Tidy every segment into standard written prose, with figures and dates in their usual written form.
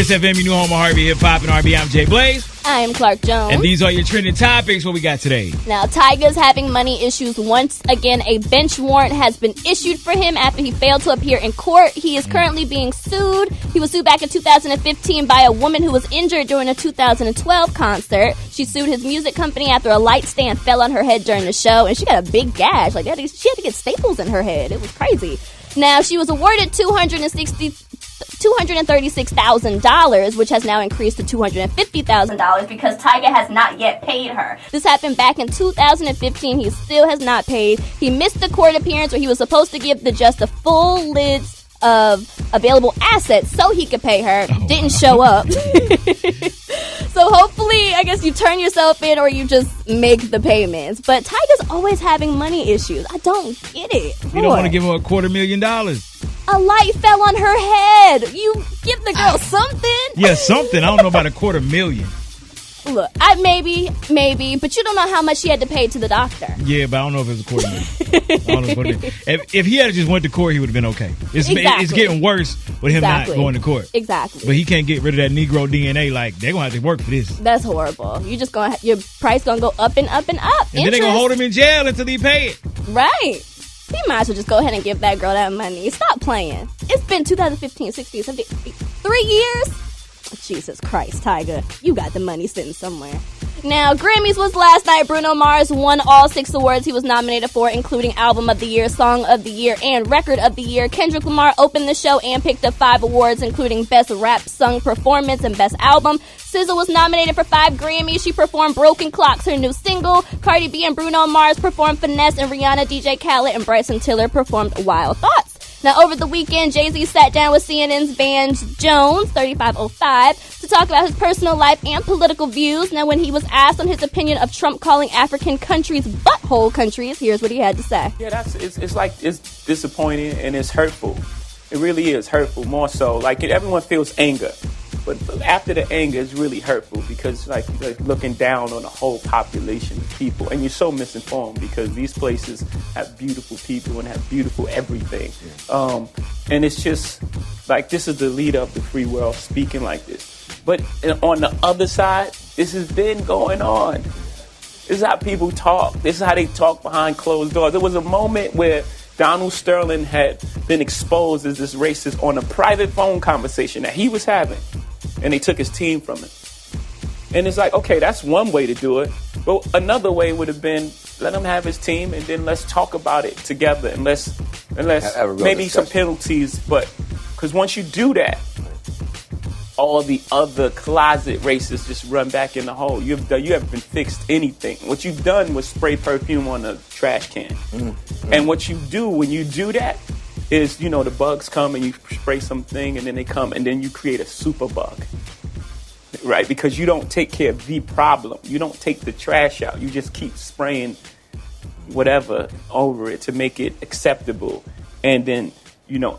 Kiss FM, your new home of Harvey Hip Hop and R&B. I'm Jay Blaze. I am Clark Jones. And these are your trending topics. What we got today? Now, Tyga's having money issues. Once again, a bench warrant has been issued for him after he failed to appear in court. He is currently being sued. He was sued back in 2015 by a woman who was injured during a 2012 concert. She sued his music company after a light stand fell on her head during the show, and she got a big gash. Like, she had to get staples in her head. It was crazy. Now, she was awarded $236,000, which has now increased to $250,000 because Tyga has not yet paid her. This happened back in 2015. He still has not paid. He missed the court appearance where he was supposed to give the judge the full list of available assets so he could pay her. Didn't show up. So hopefully, I guess you turn yourself in or you just make the payments. But Tyga's always having money issues. I don't get it. You don't want to give him $250,000. A light fell on her head. You give the girl something. Yeah, something. I don't know about $250,000. Look, maybe, but you don't know how much she had to pay to the doctor. Yeah, but I don't know if it was $250,000. If he had just went to court, he would have been okay. It's getting worse with him not going to court. Exactly. But he can't get rid of that Negro DNA. Like, they're going to have to work for this. That's horrible. You just your price going to go up and up and up. And then they're going to hold him in jail until he pay it. Right. He might as well just go ahead and give that girl that money. Stop playing. It's been 2015, 16, 17, 3 years. Jesus Christ, Tyga. You got the money sitting somewhere. Now, Grammys was last night. Bruno Mars won all 6 awards he was nominated for, including Album of the Year, Song of the Year, and Record of the Year. Kendrick Lamar opened the show and picked up 5 awards, including Best Rap Sung Performance and Best Album. SZA was nominated for 5 Grammys. She performed Broken Clocks, her new single. Cardi B and Bruno Mars performed Finesse, and Rihanna, DJ Khaled, and Bryson Tiller performed Wild Thoughts. Now, over the weekend, Jay-Z sat down with CNN's Van Jones, 3505, to talk about his personal life and political views. Now, when he was asked on his opinion of Trump calling African countries butthole countries, here's what he had to say. Yeah, it's disappointing and it's hurtful. It really is hurtful, more so. Like, everyone feels anger. But after the anger, it's really hurtful because like looking down on the whole population of people. And you're so misinformed because these places have beautiful people and have beautiful everything. And it's just like this is the leader of the free world speaking like this. But on the other side, this has been going on. This is how people talk. This is how they talk behind closed doors. There was a moment where Donald Sterling had been exposed as this racist on a private phone conversation that he was having. And they took his team from him. And it's like, okay, that's one way to do it. But another way would have been let him have his team and then let's talk about it together and let's maybe some penalties. But because once you do that, all the other closet racists just run back in the hole. You haven't fixed anything. What you've done was spray perfume on a trash can. Mm-hmm. And what you do when you do that is, the bugs come and you spray something and then they come and then you create a super bug, right? Because you don't take care of the problem. You don't take the trash out. You just keep spraying whatever over it to make it acceptable. And then,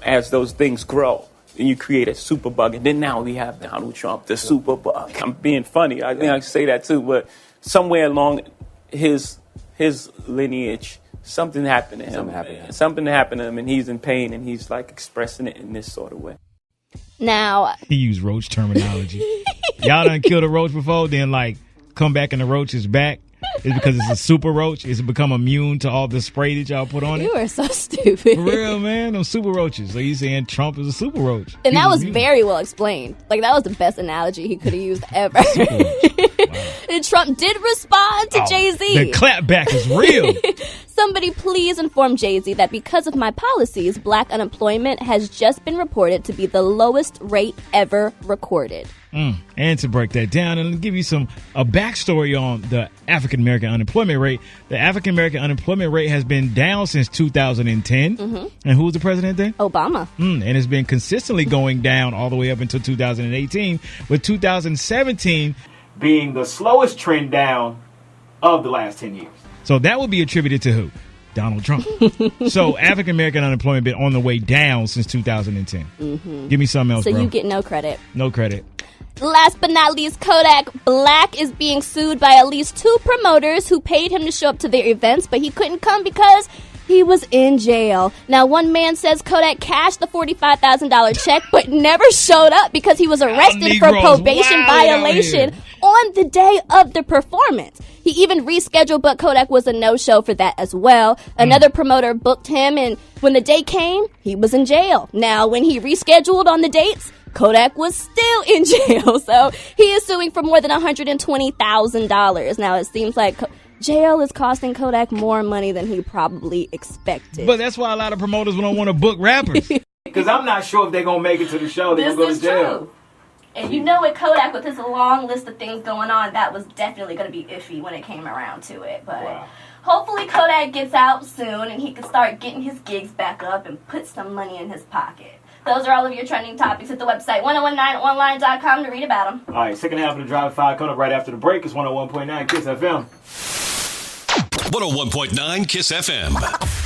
as those things grow, then you create a super bug. And then now we have Donald Trump, the super bug. I'm being funny. I think I say that too. But somewhere along his lineage, something happened to him. Something happened to him, and he's in pain, and he's like expressing it in this sort of way. Now he used roach terminology. Y'all done killed a roach before, then like come back and the roach is back. It's because it's a super roach. It's become immune to all the spray that y'all put on it. You are so stupid. For real, man. Them super roaches. So you saying Trump is a super roach. And that was very well explained. Like, that was the best analogy he could have used ever. Wow. And Trump did respond to Jay-Z. The clapback is real. Somebody please inform Jay-Z that because of my policies, black unemployment has just been reported to be the lowest rate ever recorded. And to break that down and give you a backstory on the African American unemployment rate. The African American unemployment rate has been down since 2010. Mm-hmm. And who was the president then? Obama. And it's been consistently going down all the way up until 2018, with 2017 being the slowest trend down of the last 10 years. So that would be attributed to who? Donald Trump. So African American unemployment been on the way down since 2010. Mm-hmm. Give me something else, so bro. You get no credit. No credit. Last but not least, Kodak Black is being sued by at least 2 promoters who paid him to show up to their events, but he couldn't come because He was in jail. Now, one man says Kodak cashed the $45,000 check, but never showed up because he was arrested for probation violation on the day of the performance. He even rescheduled, but Kodak was a no-show for that as well. Another promoter booked him, and when the day came, he was in jail. Now, when he rescheduled on the dates, Kodak was still in jail. So he is suing for more than $120,000. Now, it seems like jail is costing Kodak more money than he probably expected. But that's why a lot of promoters don't want to book rappers. Because I'm not sure if they're going to make it to the show. They're going to go to jail. True. And you know, with Kodak, with his long list of things going on, that was definitely going to be iffy when it came around to it. But hopefully Kodak gets out soon and he can start getting his gigs back up and put some money in his pocket. Those are all of your trending topics at the website, 1019online.com, to read about them. All right, second half of the Drive 5 coming up right after the break. It's 101.9 KISS FM. 101.9 KISS FM.